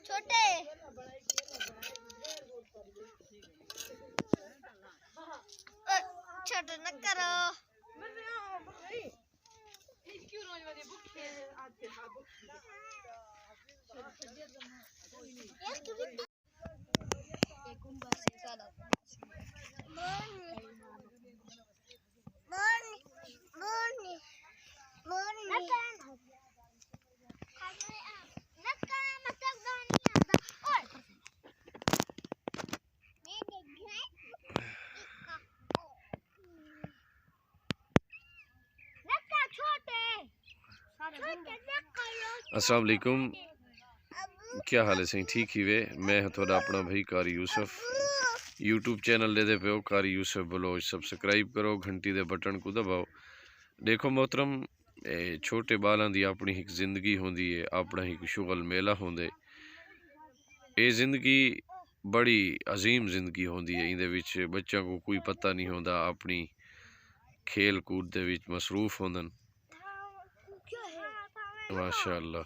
छोटे छोटे न करो अस्सलाम वालेकुम, क्या हाल है सही ठीक ही वे। मैं थोड़ा अपना भाई कारी यूसुफ यूट्यूब चैनल लेते पे कारी यूसुफ बलोच सब्सक्राइब करो, घंटी दे बटन को दबाओ। देखो मोहतरम, छोटे बालों की अपनी एक जिंदगी होंदी है, अपना एक शुगल मेला होंदे। ये जिंदगी बड़ी अजीम जिंदगी होंदी है। इहदे विच बच्चों को कोई पता नहीं होंदा, अपनी खेल कूद दे विच मसरूफ होंदन। माशाअल्लाह।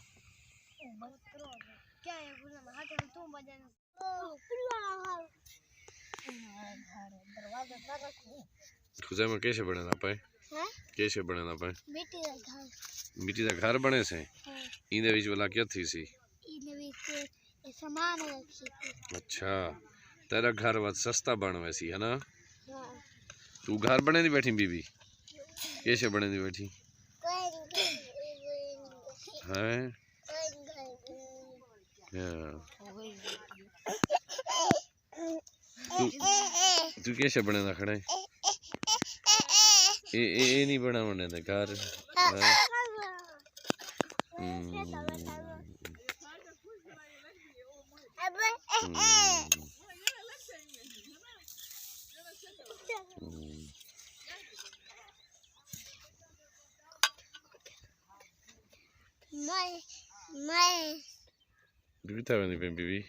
खुदा में कैसे बनाना पाए, कैसे बनाना पाए? मिट्टी का घर बने से इहदे विच वाला क्या थी सी? अच्छा, तेरा घर बहुत सस्ता बन वैसी है ना। तू घर बने दी बैठी बीबी, कैसे बने दी बैठी है? तू कैसे बने खड़ा है? ये नहीं बना बने दा घर। बीबी था बनी पे बीबी